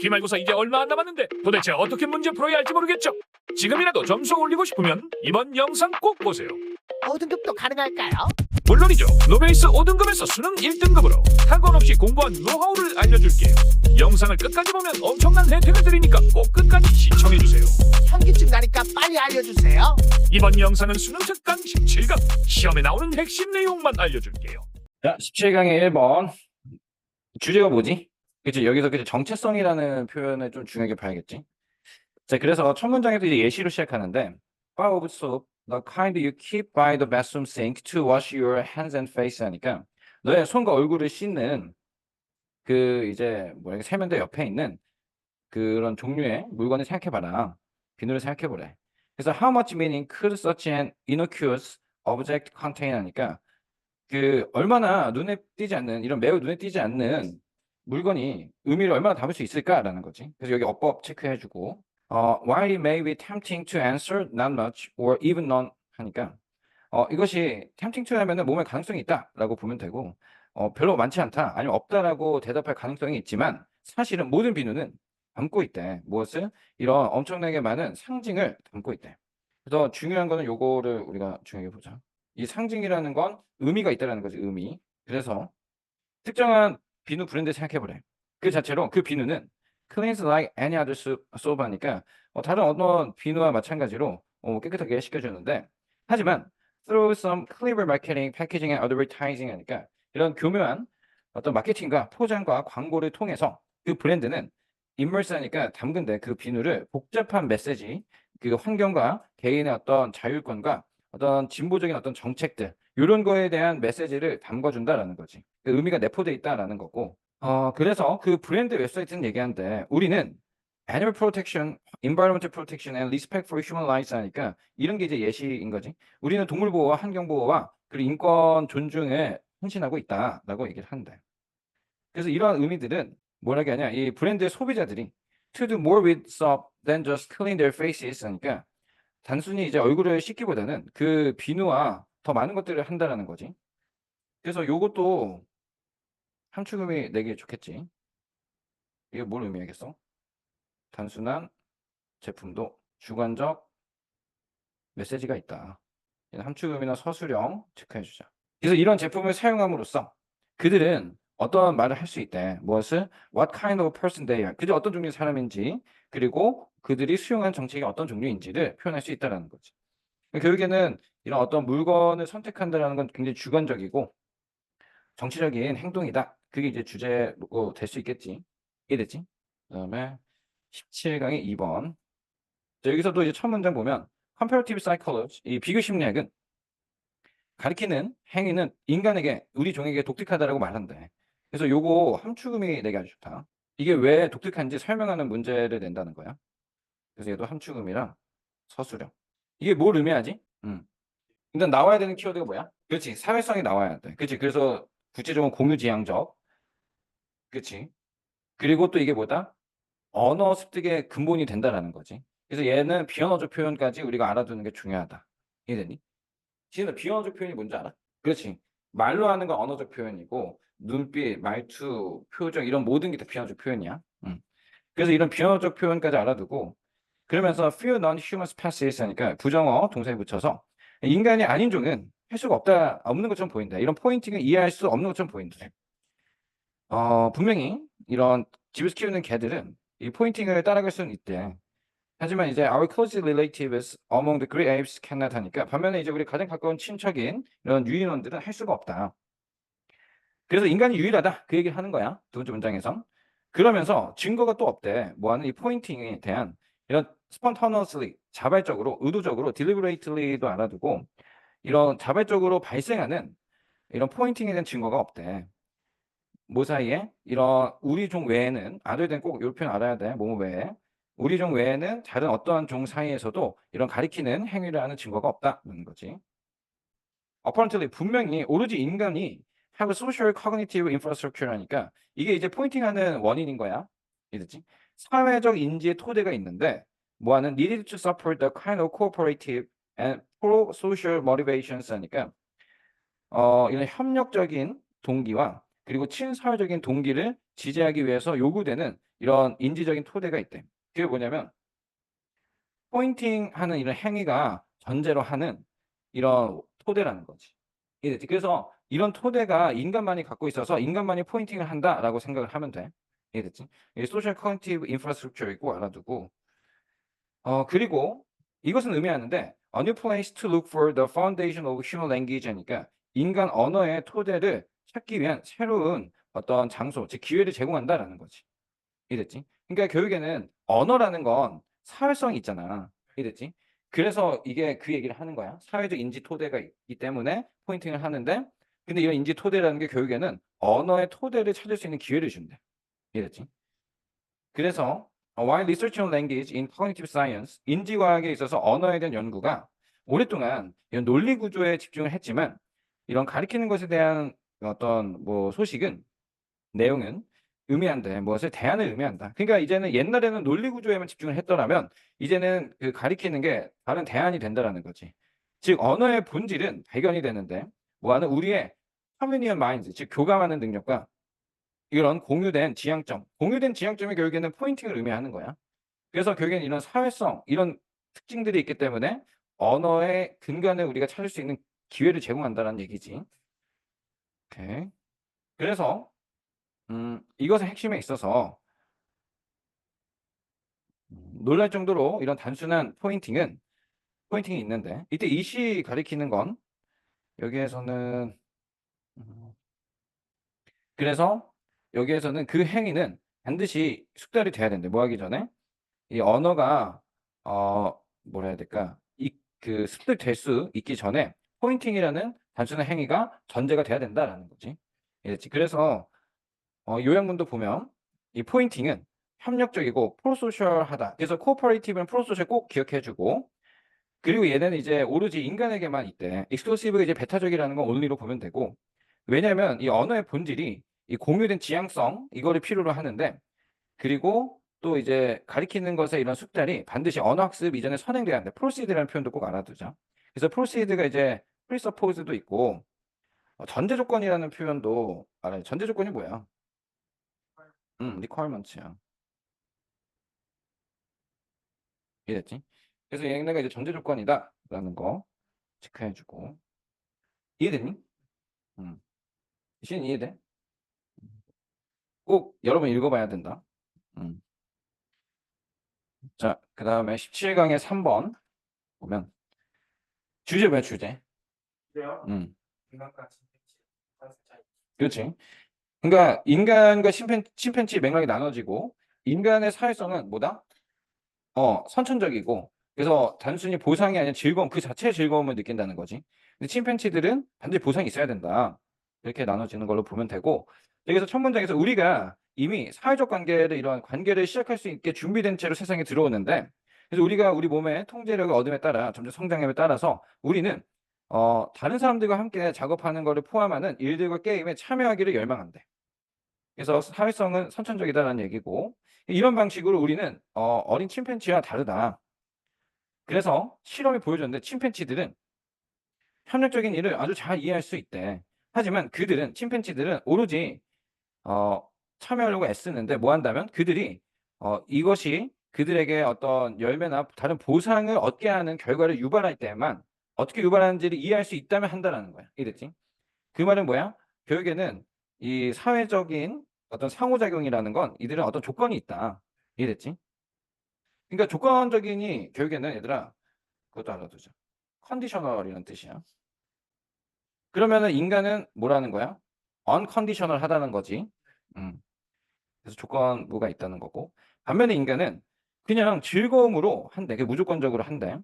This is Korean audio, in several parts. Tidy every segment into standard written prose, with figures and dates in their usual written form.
기말고사 이제 얼마 안 남았는데 도대체 어떻게 문제 풀어야 할지 모르겠죠? 지금이라도 점수 올리고 싶으면 이번 영상 꼭 보세요. 5등급도 가능할까요? 물론이죠. 노베이스 5등급에서 수능 1등급으로 학원 없이 공부한 노하우를 알려줄게요. 영상을 끝까지 보면 엄청난 혜택을 드리니까 꼭 끝까지 시청해주세요. 현기증 나니까 빨리 알려주세요. 이번 영상은 수능 특강 17강 시험에 나오는 핵심 내용만 알려줄게요. 자, 17강의 1번. 주제가 뭐지? 그치, 여기서 그치, 정체성이라는 표현을 좀 중요하게 봐야겠지. 자, 그래서 첫 문장에도 이제 예시로 시작하는데, bar of soap, the kind you keep by the bathroom sink to wash your hands and face 하니까, 너의 손과 얼굴을 씻는 그 이제 뭐야, 세면대 옆에 있는 그런 종류의 물건을 생각해봐라. 비누를 생각해보래. 그래서 how much meaning could such an innocuous object contain 하니까, 그 얼마나 눈에 띄지 않는 이런 매우 눈에 띄지 않는 물건이 의미를 얼마나 담을 수 있을까라는 거지. 그래서 여기 어법 체크해주고 while it may be tempting to answer not much or even none 하니까 이것이 tempting to 하면은 몸에 가능성이 있다라고 보면 되고 별로 많지 않다 아니면 없다라고 대답할 가능성이 있지만 사실은 모든 비누는 담고 있대. 무엇을? 이런 엄청나게 많은 상징을 담고 있대. 그래서 중요한 거는 요거를 우리가 중요하게 보자. 이 상징이라는 건 의미가 있다라는 거지, 의미. 그래서 특정한 비누 브랜드 생각해보래. 그 자체로 그 비누는 cleans like any other soap 하니까 다른 어떤 비누와 마찬가지로 깨끗하게 씻겨주는데 하지만 through some clever marketing, packaging and advertising 하니까 이런 교묘한 어떤 마케팅과 포장과 광고를 통해서 그 브랜드는 immerse 하니까 담근데 그 비누를 복잡한 메시지, 그 환경과 개인의 어떤 자율권과 어떤 진보적인 어떤 정책들 이런 거에 대한 메시지를 담궈준다라는 거지. 그 의미가 내포돼 있다라는 거고. 그래서 그 브랜드 웹사이트는 얘기하는데 우리는 animal protection, environmental protection and respect for human rights 하니까 이런 게 이제 예시인 거지. 우리는 동물 보호와 환경 보호와 그리고 인권 존중에 헌신하고 있다라고 얘기를 하는데. 그래서 이러한 의미들은 뭐라게 하냐? 이 브랜드의 소비자들이 to do more with soap than just clean their faces 하니까 단순히 이제 얼굴을 씻기보다는 그 비누와 더 많은 것들을 한다라는 거지. 그래서 요것도 함축음이 내기 좋겠지. 이게 뭘 의미하겠어? 단순한 제품도 주관적 메시지가 있다. 함축음이나 서술형 체크해주자. 그래서 이런 제품을 사용함으로써 그들은 어떤 말을 할 수 있대. 무엇을? What kind of person they are. 그들이 어떤 종류의 사람인지 그리고 그들이 수용한 정책이 어떤 종류인지를 표현할 수 있다는 거지. 결국에는 이런 어떤 물건을 선택한다는 건 굉장히 주관적이고 정치적인 행동이다. 그게 이제 주제로 될 수 있겠지. 이해됐지? 그다음에 17강의 2번. 여기서도 이제 첫 문장 보면 comparative psychology, 이 비교 심리학은 가리키는 행위는 인간에게 우리 종에게 독특하다라고 말한대. 그래서 요거 함축음이 내기 아주 좋다. 이게 왜 독특한지 설명하는 문제를 낸다는 거야. 그래서 얘도 함축음이랑 서술형. 이게 뭘 의미하지? 일단 나와야 되는 키워드가 뭐야? 그렇지. 사회성이 나와야 돼. 그렇지. 그래서 구체적으로 공유지향적. 그렇지. 그리고 또 이게 뭐다? 언어 습득의 근본이 된다라는 거지. 그래서 얘는 비언어적 표현까지 우리가 알아두는 게 중요하다. 이해되니? 지금 비언어적 표현이 뭔지 알아? 그렇지. 말로 하는 건 언어적 표현이고 눈빛, 말투, 표정 이런 모든 게 다 비언어적 표현이야. 그래서 이런 비언어적 표현까지 알아두고 그러면서 few non-human species 하니까 부정어 동사에 붙여서 인간이 아닌 종은 할 수가 없는 것처럼 보인다. 이런 포인팅을 이해할 수 없는 것처럼 보인다. 분명히 이런 집에서 키우는 개들은 이 포인팅을 따라갈 수는 있대. 하지만 이제 our close relatives among the great apes cannot 하니까 반면에 이제 우리 가장 가까운 친척인 이런 유인원들은 할 수가 없다. 그래서 인간이 유일하다. 그 얘기를 하는 거야. 두 번째 문장에서. 그러면서 증거가 또 없대. 뭐하는 이 포인팅에 대한 이런 spontaneously, 자발적으로, 의도적으로, deliberately도 알아두고 이런 자발적으로 발생하는 이런 포인팅에 대한 증거가 없대. 뭐 사이에? 이런 우리 종 외에는 other than 꼭 이 표현 알아야 돼. 뭐뭐 외에. 우리 종 외에는 다른 어떠한 종 사이에서도 이런 가리키는 행위를 하는 증거가 없다는 거지. apparently 분명히 오로지 인간이 have a social cognitive infrastructure 하니까 이게 이제 포인팅하는 원인인 거야. 이해됐지? 사회적 인지의 토대가 있는데 뭐하는 needed to support the kind of cooperative and pro-social motivations 하니까 이런 협력적인 동기와 그리고 친사회적인 동기를 지지하기 위해서 요구되는 이런 인지적인 토대가 있대. 그게 뭐냐면 포인팅하는 이런 행위가 전제로 하는 이런 토대라는 거지. 이해됐지? 그래서 이런 토대가 인간만이 갖고 있어서 인간만이 포인팅을 한다라고 생각을 하면 돼. 이해됐지? 이 소셜 커그니티브 인프라스트럭처 있고 알아두고 그리고 이것은 의미하는데 a new place to look for the foundation of human language 하니까 인간 언어의 토대를 찾기 위한 새로운 어떤 장소, 즉 기회를 제공한다라는 거지. 이해됐지? 그러니까 결국에는 언어라는 건 사회성이 있잖아. 이해됐지? 그래서 이게 그 얘기를 하는 거야. 사회적 인지 토대가 있기 때문에 포인팅을 하는데 근데 이런 인지 토대라는 게 결국에는 언어의 토대를 찾을 수 있는 기회를 준대. 이해됐지? 그래서 while research on language in cognitive science, 인지과학에 있어서 언어에 대한 연구가 오랫동안 이런 논리 구조에 집중을 했지만 이런 가리키는 것에 대한 어떤 뭐 소식은 내용은 의미한데 무엇을 대안을 의미한다. 그러니까 이제는 옛날에는 논리 구조에만 집중을 했더라면 이제는 그 가리키는 게 다른 대안이 된다라는 거지. 즉 언어의 본질은 발견이 되는데 뭐하는 우리의 커뮤니언 마인드, 즉 교감하는 능력과 이런 공유된 지향점이 결국에는 포인팅을 의미하는 거야. 그래서 결국에는 이런 사회성, 이런 특징들이 있기 때문에 언어의 근간을 우리가 찾을 수 있는 기회를 제공한다는 얘기지. 오케이. 그래서 이것의 핵심에 있어서 놀랄 정도로 이런 단순한 포인팅이 있는데 이때 이시 가리키는 건 여기에서는 그래서 여기에서는 그 행위는 반드시 숙달이 돼야 된대. 뭐 하기 전에 이 언어가 뭐라 해야 될까? 그 습득될 수 있기 전에 포인팅이라는 단순한 행위가 전제가 돼야 된다라는 거지. 이랬지. 그래서 요약문도 보면 이 포인팅은 협력적이고 프로소셜하다. 그래서 코오퍼레이티브는 프로소셜 꼭 기억해주고 그리고 얘는 이제 오로지 인간에게만 있대. 익스클루시브가 이제 배타적이라는 건 only로 보면 되고 왜냐하면 이 언어의 본질이 이 공유된 지향성 이거를 필요로 하는데 그리고 또 이제 가리키는 것에 이런 숙달이 반드시 언어학습 이전에 선행돼야 하는데 proceed라는 표현도 꼭 알아두자. 그래서 proceed가 이제 presuppose도 있고 전제 조건이라는 표현도 알아요. 전제 조건이 뭐야? requirement야. 이해됐지? 그래서 얘네가 이제 전제 조건이다라는 거 체크해주고 이해됐니? 신 이해돼? 꼭 여러분 읽어봐야 된다. 자, 그 다음에 17강의 3번 보면 주제 뭐야 주제? 그래요? 음, 인간과 침팬지 차이. 그렇지. 그러니까 인간과 침팬지 맥락이 나눠지고 인간의 사회성은 뭐다? 선천적이고 그래서 단순히 보상이 아니라 즐거움 그 자체의 즐거움을 느낀다는 거지. 근데 침팬지들은 반드시 보상이 있어야 된다. 이렇게 나눠지는 걸로 보면 되고 여기서 첫 문장에서 우리가 이미 사회적 관계를 이런 관계를 시작할 수 있게 준비된 채로 세상에 들어오는데 그래서 우리가 우리 몸의 통제력을 얻음에 따라 점점 성장함에 따라서 우리는 다른 사람들과 함께 작업하는 것을 포함하는 일들과 게임에 참여하기를 열망한대. 그래서 사회성은 선천적이다라는 얘기고 이런 방식으로 우리는 어린 침팬지와 다르다. 그래서 실험이 보여줬는데 침팬지들은 협력적인 일을 아주 잘 이해할 수 있대. 하지만 침팬지들은 오로지 참여하려고 애쓰는데 뭐 한다면 그들이 이것이 그들에게 어떤 열매나 다른 보상을 얻게 하는 결과를 유발할 때만 어떻게 유발하는지를 이해할 수 있다면 한다라는 거야. 이랬지? 그 말은 뭐야? 결국에는 이 사회적인 어떤 상호작용이라는 건 이들은 어떤 조건이 있다. 이해됐지? 그러니까 조건적이니 결국에는 얘들아 그것도 알아두자. 컨디셔널이라는 뜻이야. 그러면은 인간은 뭐라는 거야? 언컨디셔널 하다는 거지. 음. 그래서 조건부가 있다는 거고. 반면에 인간은 그냥 즐거움으로 한대. 그게 무조건적으로 한대.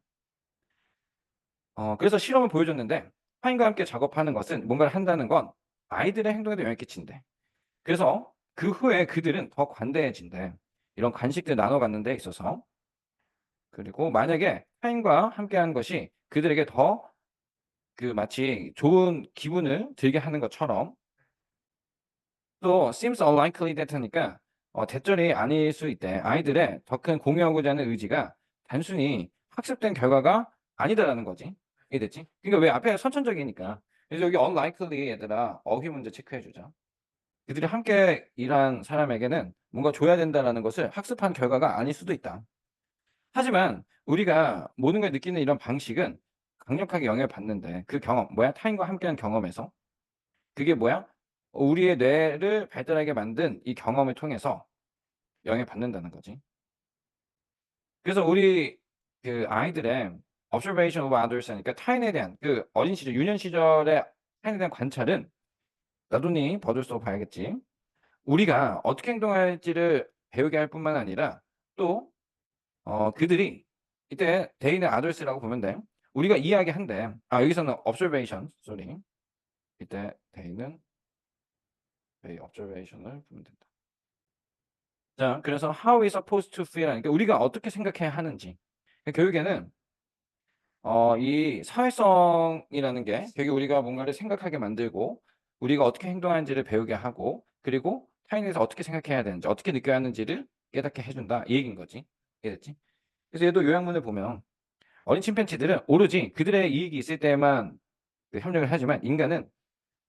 그래서 실험을 보여줬는데 타인과 함께 작업하는 것은 뭔가를 한다는 건 아이들의 행동에도 영향을 끼친대. 그래서 그 후에 그들은 더 관대해진대. 이런 간식들 나눠 갖는 데 있어서. 그리고 만약에 타인과 함께하는 것이 그들에게 더 그 마치 좋은 기분을 들게 하는 것처럼 또 seems unlikely that 하니까 대절이 아닐 수 있대. 아이들의 더 큰 공유하고자 하는 의지가 단순히 학습된 결과가 아니다라는 거지. 이해됐지? 그러니까 왜 앞에 선천적이니까. 그래서 여기 unlikely 얘들아 어휘 문제 체크해 주자. 그들이 함께 일한 사람에게는 뭔가 줘야 된다라는 것을 학습한 결과가 아닐 수도 있다. 하지만 우리가 모든 걸 느끼는 이런 방식은 강력하게 영향을 받는데 그 경험, 뭐야? 타인과 함께한 경험에서 그게 뭐야? 우리의 뇌를 발달하게 만든 이 경험을 통해서 영향을 받는다는 거지. 그래서 우리 그 아이들의 observation of others 하니까 타인에 대한 그 어린 시절, 유년 시절의 타인에 대한 관찰은 나도니 버들서 봐야겠지. 우리가 어떻게 행동할지를 배우게 할 뿐만 아니라 또 그들이 이때 대인의 adors라고 보면 돼. 우리가 이야기한대. 여기서는 observation, sorry. 이때 대인은 observation을 보면 된다. 자, 그래서 how is supposed to feel 하니까 우리가 어떻게 생각해야 하는지. 교육에는 이 사회성이라는 게 결국 우리가 뭔가를 생각하게 만들고 우리가 어떻게 행동하는지를 배우게 하고 그리고 타인에 대해서 어떻게 생각해야 되는지 어떻게 느껴야 하는지를 깨닫게 해준다 이 얘기인 거지. 이해됐지? 그래서 얘도 요약문을 보면 어린 침팬지들은 오로지 그들의 이익이 있을 때만 그 협력을 하지만 인간은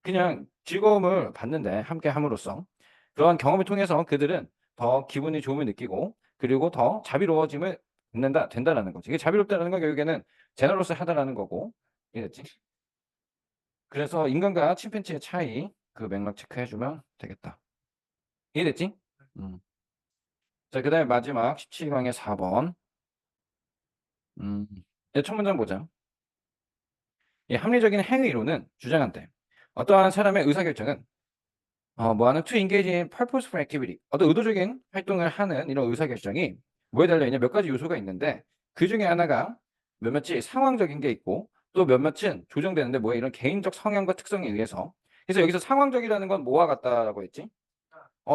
그냥 즐거움을 받는데 함께 함으로써 그러한 경험을 통해서 그들은 더 기분이 좋음을 느끼고 그리고 더 자비로워짐을 된다라는 거지. 이게 자비롭다라는 건 결국에는 제너러스하다라는 거고. 이해됐지? 그래서 인간과 침팬지의 차이 그 맥락 체크해 주면 되겠다. 이해됐지? 자, 그다음에 마지막 17강의 4번. 첫 문장 보자. 이 합리적인 행위 이론은 주장한대. 어떠한 사람의 의사결정은 뭐하는 to engage in purposeful activity. 어떤 의도적인 활동을 하는 이런 의사결정이 뭐에 달려있냐 몇 가지 요소가 있는데 그 중에 하나가 몇몇이 상황적인 게 있고 또 몇몇은 조정되는데 뭐야 이런 개인적 성향과 특성에 의해서. 그래서 여기서 상황적이라는 건 뭐와 같다라고 했지?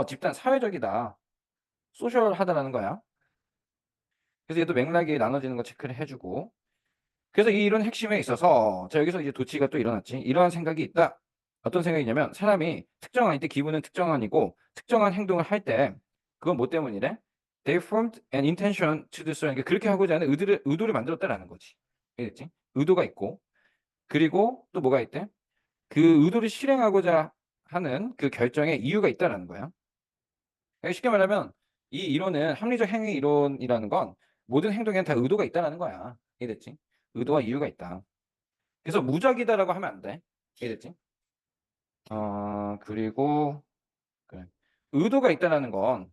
집단 사회적이다. 소셜하다라는 거야. 그래서 얘도 맥락이 나눠지는 거 체크를 해주고 그래서 이 이론 핵심에 있어서 자 여기서 이제 도치가 또 일어났지. 이러한 생각이 있다. 어떤 생각이냐면 사람이 특정한 때 기분은 특정한이고 특정한 행동을 할 때 그건 뭐 때문이래? They formed an intention to do so. 그러니까 그렇게 하고자 하는 의도를 만들었다라는 거지. 알겠지? 의도가 있고 그리고 또 뭐가 있대? 그 의도를 실행하고자 하는 그 결정에 이유가 있다라는 거야. 그러니까 쉽게 말하면 이 이론은 합리적 행위 이론이라는 건 모든 행동에는 다 의도가 있다라는 거야. 이해됐지? 의도와 이유가 있다. 그래서 무작위다라고 하면 안 돼. 이해됐지? 그리고 그래. 의도가 있다라는 건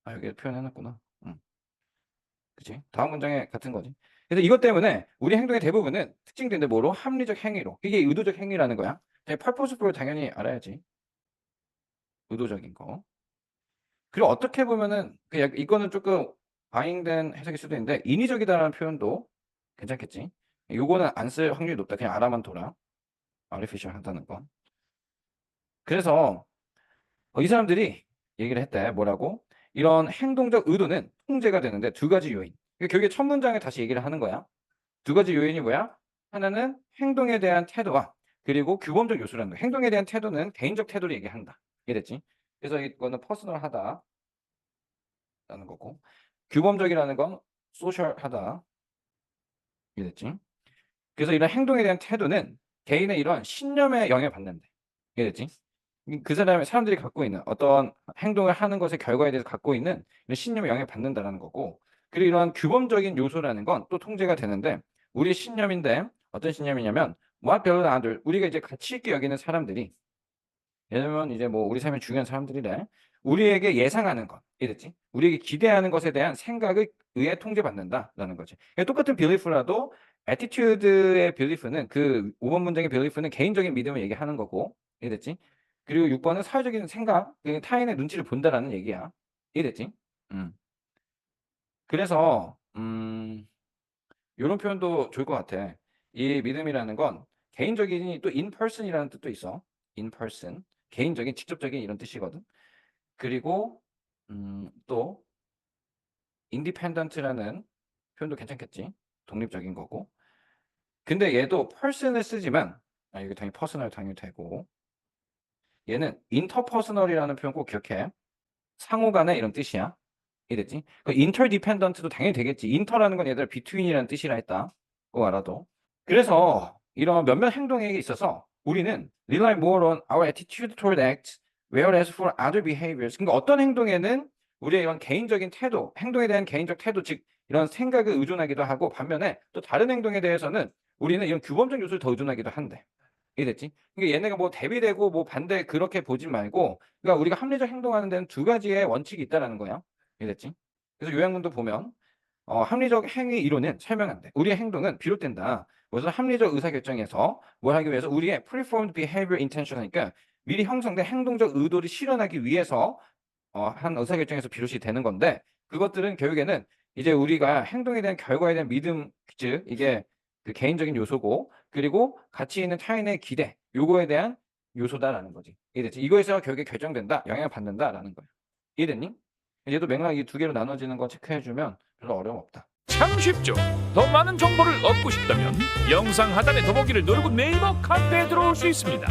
여기 표현해놨구나. 그치? 다음 문장에 같은 거지. 그래서 이것 때문에 우리 행동의 대부분은 특징되는데 뭐로? 합리적 행위로. 이게 의도적 행위라는 거야. purposeful 당연히 알아야지. 의도적인 거. 그리고 어떻게 보면은 이거는 조금 과잉된 해석일 수도 있는데 인위적이다라는 표현도 괜찮겠지. 요거는 안 쓸 확률이 높다. 그냥 알아만 둬라. artificial 하다는 건. 그래서 이 사람들이 얘기를 했대. 뭐라고? 이런 행동적 의도는 통제가 되는데 두 가지 요인. 결국에 첫 문장에 다시 얘기를 하는 거야. 두 가지 요인이 뭐야? 하나는 행동에 대한 태도와 그리고 규범적 요소라는 거야. 행동에 대한 태도는 개인적 태도를 얘기한다. 이해됐지? 그래서 이거는 퍼스널하다 라는 거고 규범적이라는 건 소셜하다. 이해됐지? 그래서 이런 행동에 대한 태도는 개인의 이런 신념에 영향을 받는데. 이해됐지? 그 사람들이 갖고 있는 어떤 행동을 하는 것의 결과에 대해서 갖고 있는 이런 신념에 영향을 받는다라는 거고 그리고 이러한 규범적인 요소라는 건 또 통제가 되는데 우리의 신념인데 어떤 신념이냐면 what belong others 우리가 이제 가치 있게 여기는 사람들이 예를 들면 이제 뭐 우리 삶에 중요한 사람들이래 우리에게 예상하는 것 이랬지 우리에게 기대하는 것에 대한 생각을 의해 통제받는다라는 거지 똑같은 belief라도 attitude의 belief는 그 5번 문장의 belief는 개인적인 믿음을 얘기하는 거고 이랬지 그리고 6번은 사회적인 생각, 타인의 눈치를 본다라는 얘기야. 이해됐지? 그래서 요런 표현도 좋을 것 같아. 이 믿음이라는 건 개인적인 또 in person이라는 뜻도 있어. in person. 개인적인, 직접적인 이런 뜻이거든. 그리고 또 independent라는 표현도 괜찮겠지. 독립적인 거고. 근데 얘도 person을 쓰지만 이게 당연히 personal 당연히 되고 얘는 interpersonal이라는 표현 꼭 기억해. 상호 간의 이런 뜻이야. 이해됐지? 그 interdependent도 당연히 되겠지. inter라는 건 얘들아 between이라는 뜻이라 했다. 그거 알아도. 그래서 이런 몇몇 행동에 있어서 우리는 rely more on our attitude toward acts Whereas for other behaviors, 그러니까 어떤 행동에는 우리의 이런 개인적인 태도, 행동에 대한 개인적 태도, 즉 이런 생각을 의존하기도 하고 반면에 또 다른 행동에 대해서는 우리는 이런 규범적 요소를 더 의존하기도 한대. 이해됐지? 그러니까 얘네가 뭐 대비되고 뭐 반대 그렇게 보지 말고, 그러니까 우리가 합리적 행동하는 데는 두 가지의 원칙이 있다라는 거야. 이해됐지? 그래서 요약문도 보면 합리적 행위 이론은 설명한대. 우리의 행동은 비롯된다. 그래서 합리적 의사결정에서 뭘 하기 위해서 우리의 preformed behavior intention 하니까 미리 형성된 행동적 의도를 실현하기 위해서 한 의사결정에서 비롯이 되는 건데, 그것들은 결국에는 이제 우리가 행동에 대한 결과에 대한 믿음, 즉 이게 그 개인적인 요소고, 그리고 가치 있는 타인의 기대, 요거에 대한 요소다라는 거지. 이해됐지? 이거에서 결국에 결정된다, 영향을 받는다라는 거야. 이해됐니? 얘도 맥락 이 두 개로 나눠지는 거 체크해주면 별로 어려움 없다. 참 쉽죠. 더 많은 정보를 얻고 싶다면 영상 하단의 더보기를 누르고 네이버 카페에 들어올 수 있습니다.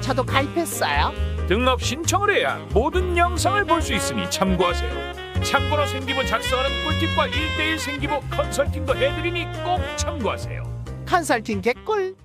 저도 가입했어요. 등록 신청을 해야 모든 영상을 볼 수 있으니 참고하세요. 참고로 생기부 작성하는 꿀팁과 1:1 생기부 컨설팅도 해드리니 꼭 참고하세요. 컨설팅 개꿀.